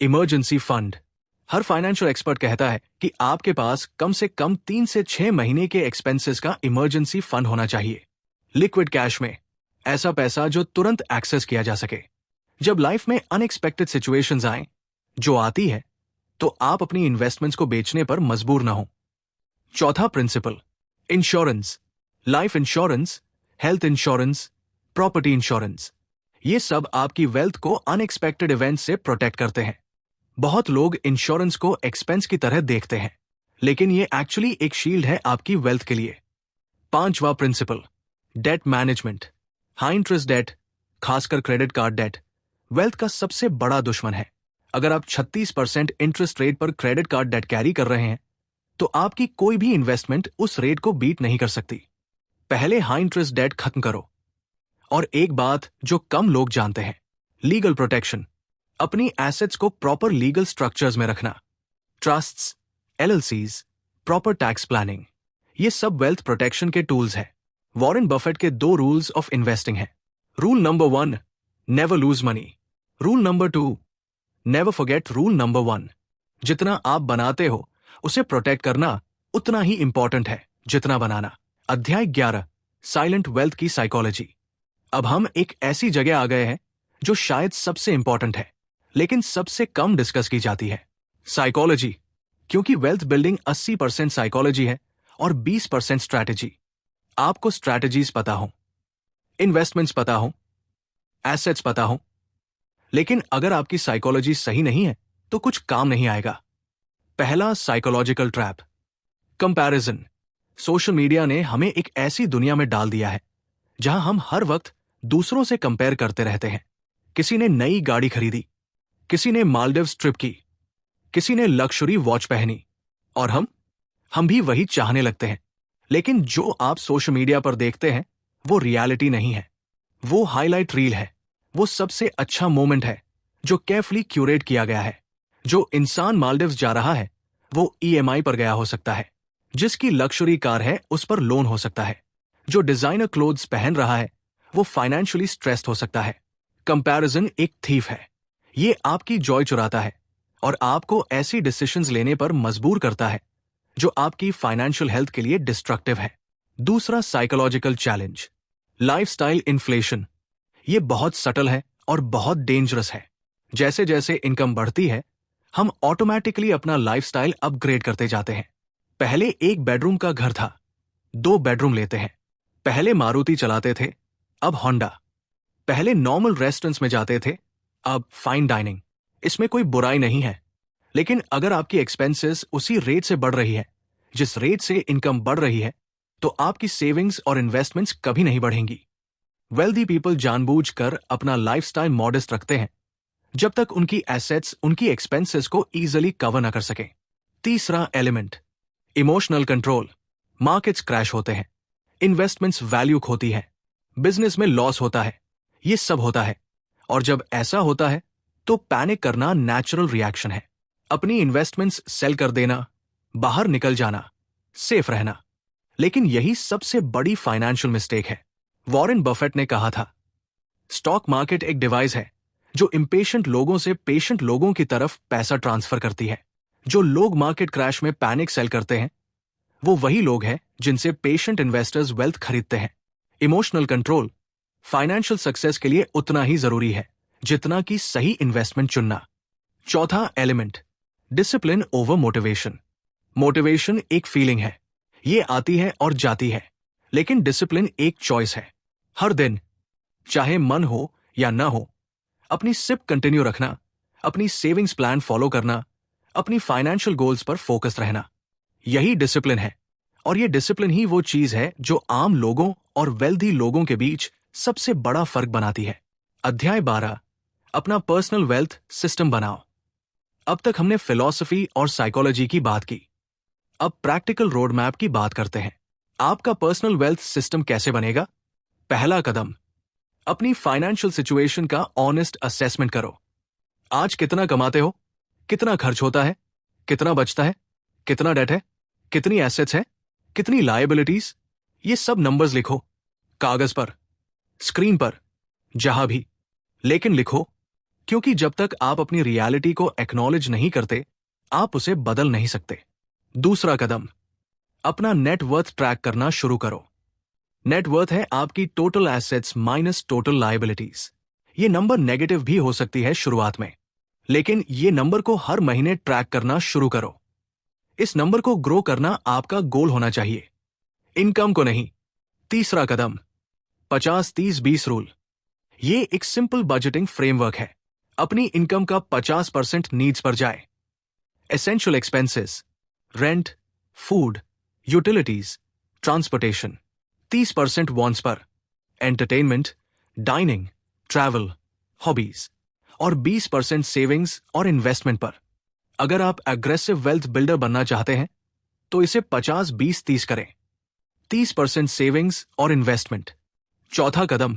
इमरजेंसी फंड। हर फाइनेंशियल एक्सपर्ट कहता है कि आपके पास कम से कम 3 से 6 महीने के एक्सपेंसेस का इमरजेंसी फंड होना चाहिए। लिक्विड कैश में ऐसा पैसा जो तुरंत एक्सेस किया जा सके जब लाइफ में अनएक्सपेक्टेड सिचुएशंस आए, जो आती है, तो आप अपनी इन्वेस्टमेंट्स को बेचने पर मजबूर ना हो। चौथा principal, insurance. Life insurance, health insurance, property insurance, ये सब आपकी वेल्थ को अनएक्सपेक्टेड इवेंट से प्रोटेक्ट करते हैं। बहुत लोग इंश्योरेंस को एक्सपेंस की तरह देखते हैं, लेकिन ये एक्चुअली एक शील्ड है आपकी वेल्थ के लिए। पांचवा principal, debt management. High interest debt, खासकर क्रेडिट कार्ड डेट, वेल्थ का सबसे बड़ा दुश्मन है। अगर आप 36% इंटरेस्ट रेट पर क्रेडिट कार्ड डेट कैरी कर रहे हैं, तो आपकी कोई भी इन्वेस्टमेंट उस रेट को बीट नहीं कर सकती। पहले हाई इंटरेस्ट डेट खत्म करो। और एक बात जो कम लोग जानते हैं, लीगल प्रोटेक्शन। अपनी एसेट्स को प्रॉपर लीगल स्ट्रक्चर्स में रखना। ट्रस्ट्स, एलएलसीज, प्रॉपर टैक्स प्लानिंग, ये सब वेल्थ प्रोटेक्शन के टूल्स हैं। वॉरेन बफेट के 2 रूल्स ऑफ इन्वेस्टिंग हैं। Rule number 1, never lose money. Rule number 2, never forget rule number 1। जितना आप बनाते हो उसे प्रोटेक्ट करना उतना ही इंपॉर्टेंट है जितना बनाना। अध्याय 11, साइलेंट वेल्थ की साइकोलॉजी। अब हम एक ऐसी जगह आ गए हैं जो शायद सबसे इंपॉर्टेंट है, लेकिन सबसे कम डिस्कस की जाती है, साइकोलॉजी। क्योंकि वेल्थ बिल्डिंग 80% साइकोलॉजी है और 20% स्ट्रैटेजी। आपको स्ट्रैटेजीज पता हो, इन्वेस्टमेंट्स पता हो, एसेट्स पता हो, लेकिन अगर आपकी साइकोलॉजी सही नहीं है तो कुछ काम नहीं आएगा। पहला psychological trap, comparison. Social media ने हमें एक ऐसी दुनिया में डाल दिया है जहां हम हर वक्त दूसरों से कंपेयर करते रहते हैं। किसी ने नई गाड़ी खरीदी, किसी ने मालदीव्स ट्रिप की, किसी ने लक्जरी वॉच पहनी, और हम भी वही चाहने लगते हैं। लेकिन जो आप सोशल मीडिया पर देखते हैं वो रियलिटी नहीं है। वो हाईलाइट रील है, वो सबसे अच्छा मोमेंट है जो केयरफुली क्यूरेट किया गया है। जो इंसान मालदीव्स जा रहा है वो ईएमआई पर गया हो सकता है, जिसकी लक्जरी कार है उस पर लोन हो सकता है, जो डिजाइनर क्लोथ्स पहन रहा है वो फाइनेंशियली स्ट्रेस्ड हो सकता है। कंपैरिजन एक थीफ है, ये आपकी जॉय चुराता है और आपको ऐसी डिसीजंस लेने पर मजबूर करता है जो आपकी फाइनेंशियल हेल्थ के लिए डिस्ट्रक्टिव है। दूसरा साइकोलॉजिकल चैलेंज, लाइफस्टाइल इन्फ्लेशन। ये बहुत सटल है और बहुत डेंजरस है। जैसे जैसे इनकम बढ़ती है हम ऑटोमेटिकली अपना लाइफस्टाइल अपग्रेड करते जाते हैं। पहले 1 बेडरूम का घर था, 2 बेडरूम लेते हैं। पहले मारुति चलाते थे, अब होंडा। पहले नॉर्मल रेस्टोरेंट्स में जाते थे, अब फाइन डाइनिंग। इसमें कोई बुराई नहीं है, लेकिन अगर आपकी एक्सपेंसेस उसी रेट से बढ़ रही है जिस रेट से इनकम बढ़ रही है, तो आपकी सेविंग्स और इन्वेस्टमेंट्स कभी नहीं बढ़ेंगी। वेल्दी पीपल जानबूझकर अपना लाइफस्टाइल मॉडेस्ट रखते हैं जब तक उनकी एसेट्स उनकी एक्सपेंसेस को इजीली कवर न कर सके। तीसरा element, emotional control. Markets crash होते हैं, इन्वेस्टमेंट्स वैल्यू खोती है, बिजनेस में लॉस होता है, ये सब होता है। और जब ऐसा होता है तो पैनिक करना नेचुरल रिएक्शन है। अपनी इन्वेस्टमेंट्स सेल कर देना, बाहर निकल जाना, सेफ रहना। लेकिन यही सबसे बड़ी फाइनेंशियल मिस्टेक है। वॉरेन बफेट ने कहा था, स्टॉक मार्केट एक डिवाइस है जो इम्पेशेंट लोगों से पेशेंट लोगों की तरफ पैसा ट्रांसफर करती है। जो लोग मार्केट क्रैश में पैनिक सेल करते हैं वो वही लोग हैं जिनसे पेशेंट इन्वेस्टर्स वेल्थ खरीदते हैं। इमोशनल कंट्रोल फाइनेंशियल सक्सेस के लिए उतना ही जरूरी है जितना कि सही इन्वेस्टमेंट चुनना। चौथा element, discipline over motivation. Motivation एक फीलिंग है, ये आती है और जाती है, लेकिन डिसिप्लिन एक चॉइस है। हर दिन, चाहे मन हो या ना हो, अपनी सिप कंटिन्यू रखना, अपनी सेविंग्स प्लान फॉलो करना, अपनी फाइनेंशियल गोल्स पर फोकस रहना, यही डिसिप्लिन है। और ये डिसिप्लिन ही वो चीज है जो आम लोगों और वेल्दी लोगों के बीच सबसे बड़ा फर्क बनाती है। अध्याय 12, अपना पर्सनल वेल्थ सिस्टम बनाओ। अब तक हमने फिलॉसफी और साइकोलॉजी की बात की, अब प्रैक्टिकल रोड मैप की बात करते हैं। आपका पर्सनल वेल्थ सिस्टम कैसे बनेगा? पहला कदम, अपनी फाइनेंशियल सिचुएशन का ऑनेस्ट असेसमेंट करो। आज कितना कमाते हो, कितना खर्च होता है, कितना बचता है, कितना डेट है, कितनी एसेट्स है, कितनी लायबिलिटीज, ये सब नंबर्स लिखो, कागज पर, स्क्रीन पर, जहां भी, लेकिन लिखो। क्योंकि जब तक आप अपनी रियलिटी को एक्नॉलेज नहीं करते आप उसे बदल नहीं सकते। दूसरा कदम, अपना नेट वर्थ ट्रैक करना शुरू करो। नेट वर्थ है आपकी total assets minus total liabilities. ये नंबर नेगेटिव भी हो सकती है शुरुआत में, लेकिन ये नंबर को हर महीने ट्रैक करना शुरू करो। इस नंबर को ग्रो करना आपका गोल होना चाहिए, इनकम को नहीं। तीसरा कदम, 50-30-20 रूल। ये एक सिंपल बजटिंग फ्रेमवर्क है। अपनी इनकम का 50% नीड्स पर जाए। Essential expenses, rent, food, utilities, transportation. 30% wants पर, एंटरटेनमेंट, डाइनिंग, ट्रैवल, हॉबीज। और 20% सेविंग्स और इन्वेस्टमेंट पर। अगर आप एग्रेसिव वेल्थ बिल्डर बनना चाहते हैं तो इसे 50-20-30 करें। 30% सेविंग्स और इन्वेस्टमेंट। चौथा कदम,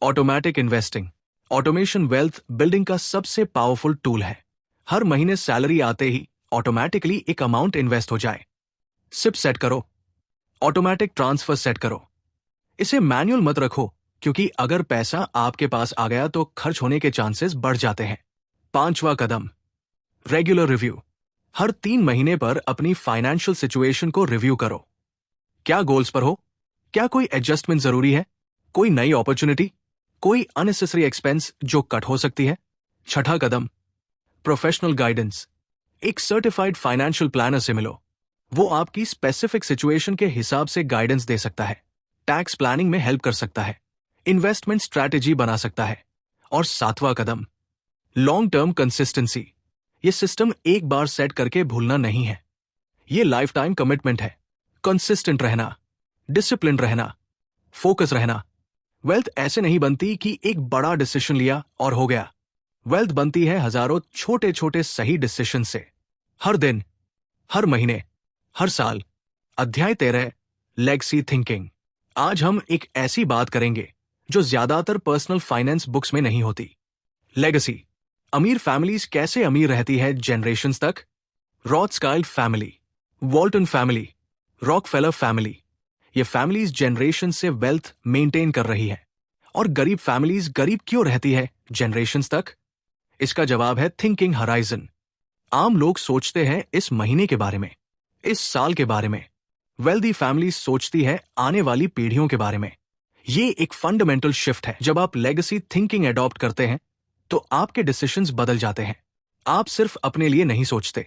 automatic investing. Automation wealth building का सबसे पावरफुल टूल है। हर महीने सैलरी आते ही ऑटोमेटिकली एक अमाउंट इन्वेस्ट हो जाए। सिप सेट करो, ऑटोमेटिक ट्रांसफर सेट करो। इसे मैनुअल मत रखो, क्योंकि अगर पैसा आपके पास आ गया तो खर्च होने के चांसेस बढ़ जाते हैं। पांचवा कदम, रेगुलर रिव्यू। हर 3 महीने पर अपनी फाइनेंशियल सिचुएशन को रिव्यू करो। क्या गोल्स पर हो? क्या कोई एडजस्टमेंट जरूरी है? कोई नई अपॉर्चुनिटी? कोई अननेसेसरी एक्सपेंस जो कट हो सकती है? छठा कदम, प्रोफेशनल गाइडेंस। एक सर्टिफाइड फाइनेंशियल प्लानर से मिलो। वो आपकी स्पेसिफिक सिचुएशन के हिसाब से गाइडेंस दे सकता है, टैक्स प्लानिंग में हेल्प कर सकता है, इन्वेस्टमेंट स्ट्रैटेजी बना सकता है। और सातवां कदम, लॉन्ग टर्म कंसिस्टेंसी। ये सिस्टम एक बार सेट करके भूलना नहीं है, ये लाइफ टाइम कमिटमेंट है। कंसिस्टेंट रहना, डिसिप्लिन रहना, फोकस रहना। वेल्थ ऐसे नहीं बनती कि एक बड़ा डिसीजन लिया और हो गया। वेल्थ बनती है हजारों छोटे छोटे सही डिसीजन से। हर दिन, हर महीने, हर साल। अध्याय 13, लेगेसी थिंकिंग। आज हम एक ऐसी बात करेंगे जो ज्यादातर पर्सनल फाइनेंस बुक्स में नहीं होती। लेगेसी। अमीर फैमिलीज कैसे अमीर रहती है जनरेशंस तक। Rothschild family, Walton family, Rockefeller family. ये फैमिलीज जनरेशन से वेल्थ मेंटेन कर रही है। और गरीब फैमिलीज गरीब क्यों रहती है जनरेशंस तक? इसका जवाब है थिंकिंग हराइजन। आम लोग सोचते हैं इस महीने के बारे में, इस साल के बारे में। वेल्दी फैमिली सोचती है आने वाली पीढ़ियों के बारे में। ये एक फंडामेंटल शिफ्ट है। जब आप लेगेसी थिंकिंग अडॉप्ट करते हैं तो आपके डिसीजंस बदल जाते हैं। आप सिर्फ अपने लिए नहीं सोचते,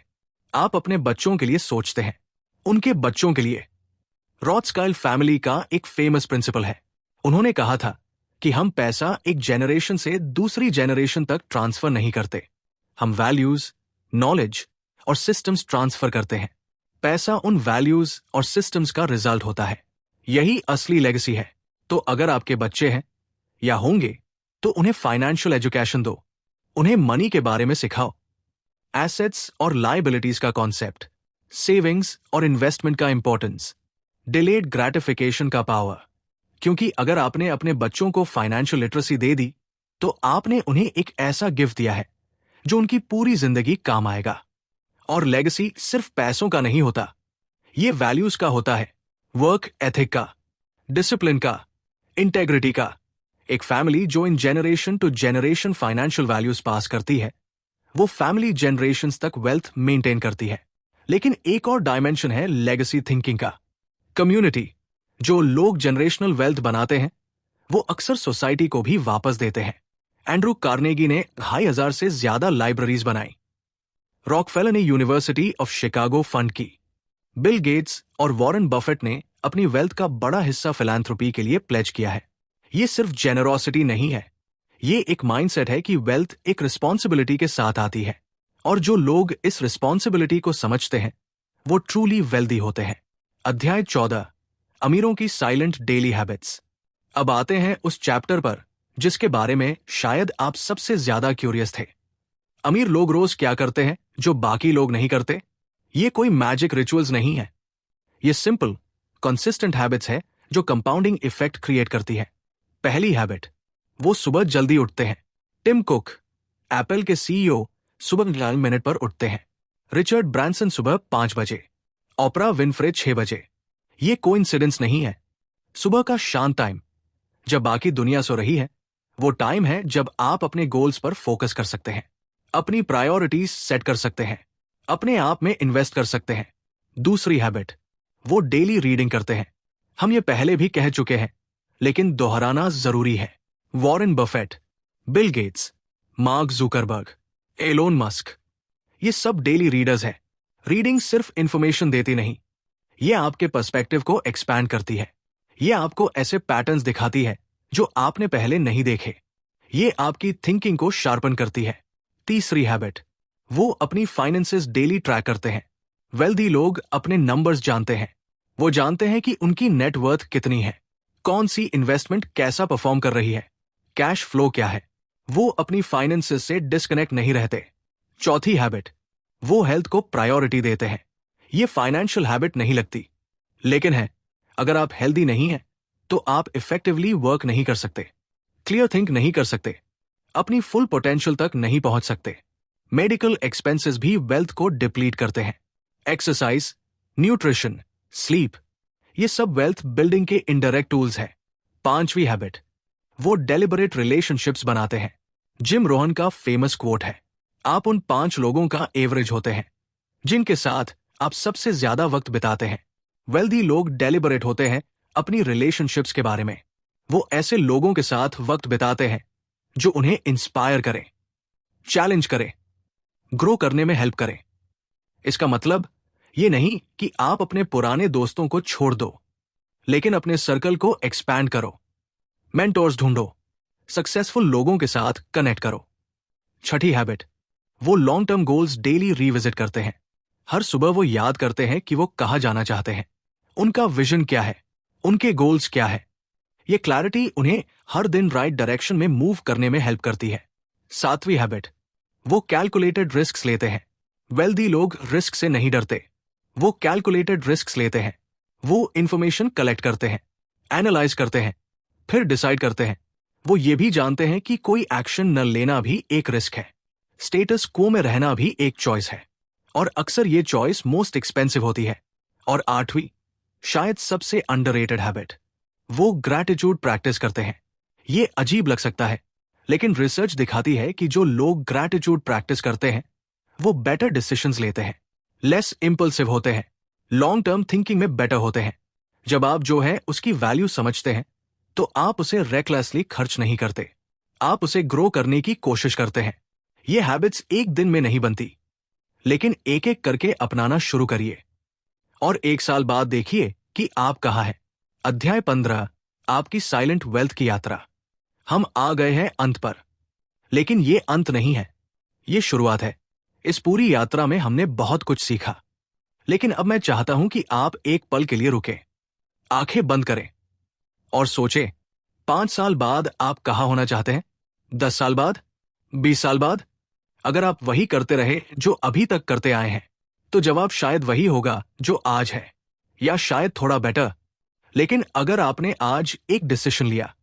आप अपने बच्चों के लिए सोचते हैं, उनके बच्चों के लिए। रॉथस्काइल्ड फैमिली का एक फेमस प्रिंसिपल है। उन्होंने कहा था कि हम पैसा एक जेनरेशन से दूसरी जेनरेशन तक ट्रांसफर नहीं करते, हम वैल्यूज, नॉलेज और सिस्टम्स ट्रांसफर करते हैं। पैसा उन वैल्यूज और सिस्टम्स का रिजल्ट होता है। यही असली लेगेसी है। तो अगर आपके बच्चे हैं या होंगे तो उन्हें फाइनेंशियल एजुकेशन दो, उन्हें मनी के बारे में सिखाओ, एसेट्स और लायबिलिटीज का कॉन्सेप्ट, सेविंग्स और इन्वेस्टमेंट का इंपॉर्टेंस, डिलेड ग्रेटिफिकेशन का पावर। क्योंकि अगर आपने अपने बच्चों को फाइनेंशियल लिटरेसी दे दी तो आपने उन्हें एक ऐसा गिफ्ट दिया है जो उनकी पूरी जिंदगी काम आएगा। और लेगेसी सिर्फ पैसों का नहीं होता, ये वैल्यूज का होता है, वर्क एथिक का, डिसिप्लिन का, इंटेग्रिटी का। एक फैमिली जो in generation to generation financial values pass करती है, वो फैमिली जेनरेशंस तक वेल्थ मेंटेन करती है। लेकिन एक और डायमेंशन है लेगेसी थिंकिंग का, कम्युनिटी। जो लोग जनरेशनल वेल्थ बनाते हैं वो अक्सर सोसाइटी को भी वापस देते हैं। एंड्रू कार्नेगी ने 2500 से ज्यादा लाइब्रेरीज बनाई। रॉकफेलर ने यूनिवर्सिटी ऑफ शिकागो फंड की। बिल गेट्स और वॉरेन बफेट ने अपनी वेल्थ का बड़ा हिस्सा फिलैंथ्रोपी के लिए प्लेज किया है। ये सिर्फ जेनरोसिटी नहीं है, ये एक माइंडसेट है कि वेल्थ एक रिस्पॉन्सिबिलिटी के साथ आती है। और जो लोग इस रिस्पॉन्सिबिलिटी को समझते हैं वो ट्रूली वेल्दी होते हैं। अध्याय 14, अमीरों की साइलेंट डेली हैबिट्स। अब आते हैं उस चैप्टर पर जिसके बारे में शायद आप सबसे ज्यादा क्यूरियस थे। अमीर लोग रोज क्या करते हैं जो बाकी लोग नहीं करते? ये कोई मैजिक रिचुअल्स नहीं है, ये सिंपल कंसिस्टेंट हैबिट्स है जो कंपाउंडिंग इफेक्ट क्रिएट करती है। पहली हैबिट, वो सुबह जल्दी उठते हैं। टिम कुक, एप्पल के सीईओ, सुबह 9 मिनट पर उठते हैं। रिचर्ड ब्रांसन सुबह 5 बजे, ओपरा विनफ्रे 6 बजे। ये कोइंसिडेंस नहीं है। सुबह का शांत टाइम, जब बाकी दुनिया सो रही है, वो टाइम है जब आप अपने गोल्स पर फोकस कर सकते हैं, अपनी प्रायोरिटीज सेट कर सकते हैं अपने आप में इन्वेस्ट कर सकते हैं। दूसरी हैबिट, वो डेली रीडिंग करते हैं। हम ये पहले भी कह चुके हैं, लेकिन दोहराना जरूरी है। Warren Buffett, Bill Gates, Mark Zuckerberg, Elon Musk, ये सब डेली रीडर्स हैं। रीडिंग सिर्फ इंफॉर्मेशन देती नहीं, ये आपके पर्सपेक्टिव को एक्सपैंड करती है। ये आपको ऐसे पैटर्न्स दिखाती है जो आपने पहले नहीं देखे। ये आपकी थिंकिंग को शार्पन करती है। तीसरी हैबिट, वो अपनी फाइनेंसेस डेली ट्रैक करते हैं। वेल्दी लोग अपने नंबर्स जानते हैं। वो जानते हैं कि उनकी नेटवर्थ कितनी है, कौन सी इन्वेस्टमेंट कैसा परफॉर्म कर रही है, कैश फ्लो क्या है। वो अपनी फाइनेंसेस से डिस्कनेक्ट नहीं रहते। चौथी हैबिट, वो हेल्थ को प्रायोरिटी देते हैं। ये फाइनेंशियल हैबिट नहीं लगती, लेकिन है। अगर आप हेल्दी नहीं हैं, तो आप इफेक्टिवली वर्क नहीं कर सकते, क्लियर थिंक नहीं कर सकते, अपनी फुल पोटेंशियल तक नहीं पहुंच सकते। मेडिकल एक्सपेंसेस भी वेल्थ को डिप्लीट करते हैं। एक्सरसाइज, न्यूट्रिशन, स्लीप, ये सब वेल्थ बिल्डिंग के इनडायरेक्ट टूल्स हैं। पांचवी हैबिट, वो डेलिबरेट रिलेशनशिप्स बनाते हैं। जिम रोहन का फेमस कोट है, आप उन 5 लोगों का एवरेज होते हैं जिनके साथ आप सबसे ज्यादा वक्त बिताते हैं। वेल्दी लोग डेलिबरेट होते हैं अपनी रिलेशनशिप्स के बारे में। वो ऐसे लोगों के साथ वक्त बिताते हैं जो उन्हें इंस्पायर करें, चैलेंज करें, ग्रो करने में हेल्प करें। इसका मतलब ये नहीं कि आप अपने पुराने दोस्तों को छोड़ दो, लेकिन अपने सर्कल को एक्सपैंड करो, मेंटोर्स ढूंढो, सक्सेसफुल लोगों के साथ कनेक्ट करो। छठी हैबिट, वो long term goals daily revisit करते हैं। हर सुबह वो याद करते हैं कि वो कहां जाना चाहते हैं, उनका विजन क्या है, उनके गोल्स क्या है। ये क्लैरिटी उन्हें हर दिन राइट डायरेक्शन में मूव करने में हेल्प करती है। सातवीं हैबिट, वो कैलकुलेटेड रिस्क्स लेते हैं। वेल्दी लोग रिस्क से नहीं डरते, वो कैलकुलेटेड रिस्क्स लेते हैं। वो इंफॉर्मेशन कलेक्ट करते हैं, एनालाइज करते हैं, फिर डिसाइड करते हैं। वो ये भी जानते हैं कि कोई एक्शन न लेना भी एक रिस्क है, स्टेटस क्वो में रहना भी एक चॉइस है, और अक्सर ये चॉइस मोस्ट एक्सपेंसिव होती है। और आठवीं, शायद सबसे अंडररेटेड हैबिट, वो ग्रैटिट्यूड प्रैक्टिस करते हैं। ये अजीब लग सकता है, लेकिन रिसर्च दिखाती है कि जो लोग ग्रैटिट्यूड प्रैक्टिस करते हैं वो बेटर डिसीजंस लेते हैं, लेस इंपल्सिव होते हैं, लॉन्ग टर्म थिंकिंग में बेटर होते हैं। जब आप जो है उसकी वैल्यू समझते हैं, तो आप उसे रेकलेसली खर्च नहीं करते, आप उसे ग्रो करने की कोशिश करते हैं। ये हैबिट्स एक दिन में नहीं बनती, लेकिन एक एक करके अपनाना शुरू करिए, और 1 साल बाद देखिए कि आप कहाँ हैं। अध्याय 15, आपकी साइलेंट वेल्थ की यात्रा। हम आ गए हैं अंत पर, लेकिन ये अंत नहीं है, ये शुरुआत है। इस पूरी यात्रा में हमने बहुत कुछ सीखा, लेकिन अब मैं चाहता हूं कि आप एक पल के लिए रुकें, आंखें बंद करें और सोचें, 5 साल बाद आप कहां होना चाहते हैं? 10 साल बाद? 20 साल बाद? अगर आप वही करते रहे जो अभी तक करते आए हैं, तो जवाब शायद वही होगा जो आज है, या शायद थोड़ा बेटर। लेकिन अगर आपने आज एक डिसीजन लिया,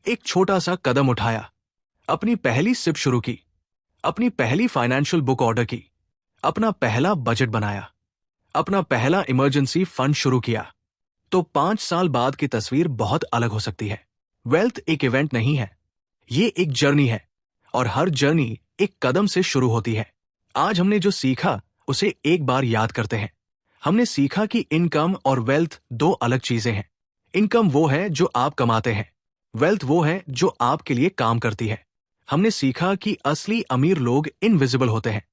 एक छोटा सा कदम उठाया, अपनी पहली सिप शुरू की, अपनी पहली फाइनेंशियल बुक ऑर्डर की, अपना पहला बजट बनाया, अपना पहला इमरजेंसी फंड शुरू किया, तो 5 साल बाद की तस्वीर बहुत अलग हो सकती है। वेल्थ एक इवेंट नहीं है, ये एक जर्नी है, और हर जर्नी एक कदम से शुरू होती है। आज हमने जो सीखा उसे एक बार याद करते हैं। हमने सीखा कि इनकम और वेल्थ 2 अलग चीजें हैं। इनकम वो है जो आप कमाते हैं, वेल्थ वो है जो आपके लिए काम करती है। हमने सीखा कि असली अमीर लोग इनविजिबल होते हैं,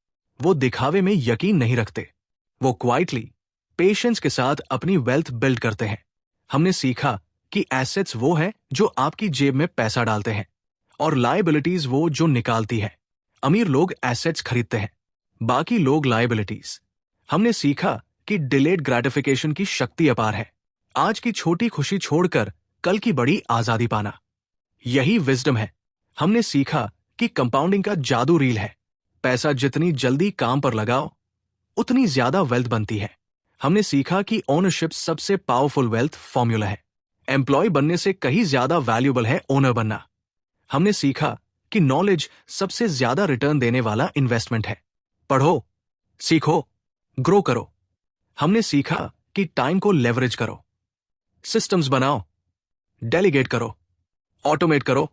वो दिखावे में यकीन नहीं रखते, वो क्वाइटली, पेशेंस के साथ अपनी वेल्थ बिल्ड करते हैं। हमने सीखा कि एसेट्स वो है जो आपकी जेब में पैसा डालते हैं, और लायबिलिटीज वो जो निकालती है। अमीर लोग एसेट्स खरीदते हैं, बाकी लोग लायबिलिटीज। हमने सीखा कि डिलेड ग्रेटिफिकेशन की शक्ति अपार है। आज की छोटी खुशी छोड़कर कल की बड़ी आजादी पाना, यही विजडम है। हमने सीखा कि कंपाउंडिंग का जादू रील है। पैसा जितनी जल्दी काम पर लगाओ, उतनी ज्यादा वेल्थ बनती है। हमने सीखा कि ओनरशिप सबसे पावरफुल वेल्थ फॉर्मूला है। एम्प्लॉय बनने से कहीं ज्यादा वैल्यूबल है ओनर बनना। हमने सीखा कि नॉलेज सबसे ज्यादा रिटर्न देने वाला इन्वेस्टमेंट है। पढ़ो, सीखो, ग्रो करो। हमने सीखा कि टाइम को लेवरेज करो, सिस्टम्स बनाओ, डेलीगेट करो, ऑटोमेट करो।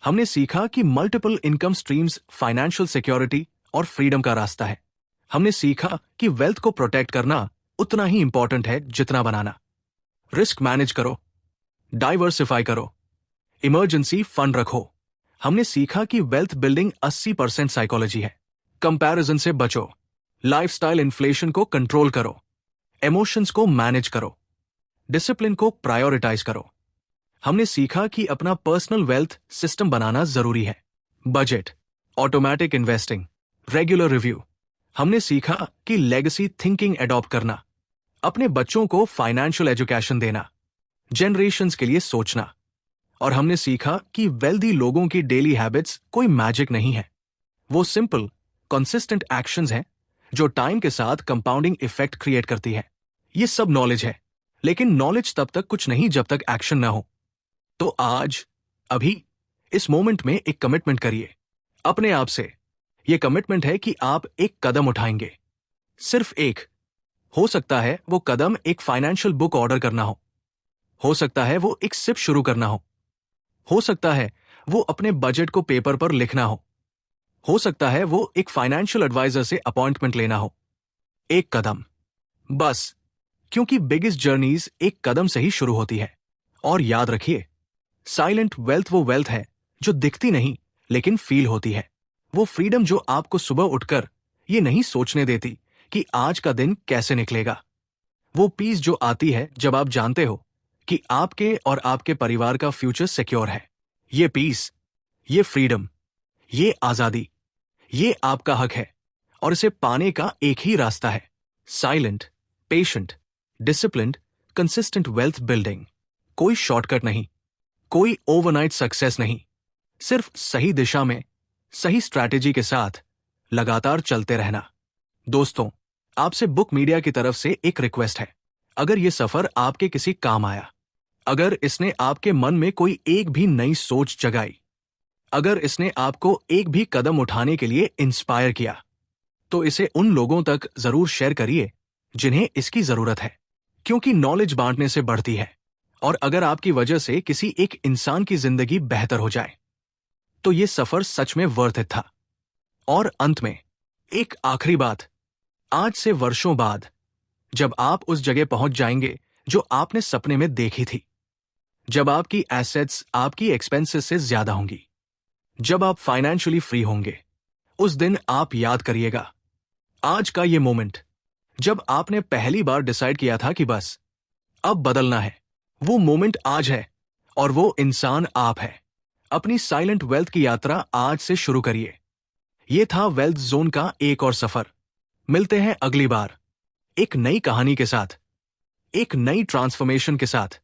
हमने सीखा कि multiple income streams financial security और फ्रीडम का रास्ता है। हमने सीखा कि वेल्थ को प्रोटेक्ट करना उतना ही इंपॉर्टेंट है जितना बनाना। रिस्क मैनेज करो, डाइवर्सिफाई करो, इमरजेंसी फंड रखो। हमने सीखा कि वेल्थ बिल्डिंग 80% साइकोलॉजी है। कंपैरिजन से बचो, लाइफस्टाइल इन्फ्लेशन को कंट्रोल करो, इमोशंस को मैनेज करो, डिसिप्लिन को प्रायोरिटाइज करो। हमने सीखा कि अपना पर्सनल वेल्थ सिस्टम बनाना जरूरी है। Budget, automatic investing, regular review. हमने सीखा कि लेगेसी थिंकिंग एडॉप्ट करना, अपने बच्चों को फाइनेंशियल एजुकेशन देना, जनरेशंस के लिए सोचना। और हमने सीखा कि वेल्दी लोगों की डेली हैबिट्स कोई मैजिक नहीं है। वो सिंपल, कंसिस्टेंट एक्शंस हैं जो टाइम के साथ कंपाउंडिंग इफेक्ट क्रिएट करती है। ये सब नॉलेज है, लेकिन नॉलेज तब तक कुछ नहीं जब तक एक्शन ना हो। तो आज, अभी, इस मोमेंट में एक कमिटमेंट करिए अपने आप से। ये कमिटमेंट है कि आप एक कदम उठाएंगे, सिर्फ एक। हो सकता है वो कदम एक फाइनेंशियल बुक ऑर्डर करना हो सकता है वो एक सिप शुरू करना हो सकता है वो अपने बजट को पेपर पर लिखना हो सकता है वो एक फाइनेंशियल एडवाइजर से अपॉइंटमेंट लेना हो। एक कदम, बस, क्योंकि बिगेस्ट जर्नीज एक कदम से ही शुरू होती है। और याद रखिए, साइलेंट वेल्थ वो वेल्थ है जो दिखती नहीं लेकिन फील होती है। वो फ्रीडम जो आपको सुबह उठकर ये नहीं सोचने देती कि आज का दिन कैसे निकलेगा। वो पीस जो आती है जब आप जानते हो कि आपके और आपके परिवार का फ्यूचर सिक्योर है। ये पीस, ये फ्रीडम, ये आजादी, ये आपका हक है। और इसे पाने का एक ही रास्ता है, silent, patient, disciplined, consistent wealth building. कोई शॉर्टकट नहीं, कोई ओवरनाइट सक्सेस नहीं, सिर्फ सही दिशा में, सही स्ट्रैटेजी के साथ लगातार चलते रहना। दोस्तों, आपसे बुक मीडिया की तरफ से एक रिक्वेस्ट है। अगर ये सफर आपके किसी काम आया, अगर इसने आपके मन में कोई एक भी नई सोच जगाई, अगर इसने आपको एक भी कदम उठाने के लिए इंस्पायर किया, तो इसे उन लोगों तक जरूर शेयर करिए जिन्हें इसकी जरूरत है। क्योंकि नॉलेज बांटने से बढ़ती है। और अगर आपकी वजह से किसी एक इंसान की जिंदगी बेहतर हो जाए, तो ये सफर सच में वर्थ इट था। और अंत में एक आखिरी बात, आज से वर्षों बाद जब आप उस जगह पहुंच जाएंगे जो आपने सपने में देखी थी, जब आपकी एसेट्स आपकी एक्सपेंसेस से ज्यादा होंगी, जब आप फाइनेंशियली फ्री होंगे, उस दिन आप याद करिएगा आज का ये मोमेंट, जब आपने पहली बार डिसाइड किया था कि बस अब बदलना है। वो मोमेंट आज है और वो इंसान आप है। अपनी साइलेंट वेल्थ की यात्रा आज से शुरू करिए। ये था वेल्थ जोन का एक और सफर। मिलते हैं अगली बार एक नई कहानी के साथ, एक नई ट्रांसफॉर्मेशन के साथ।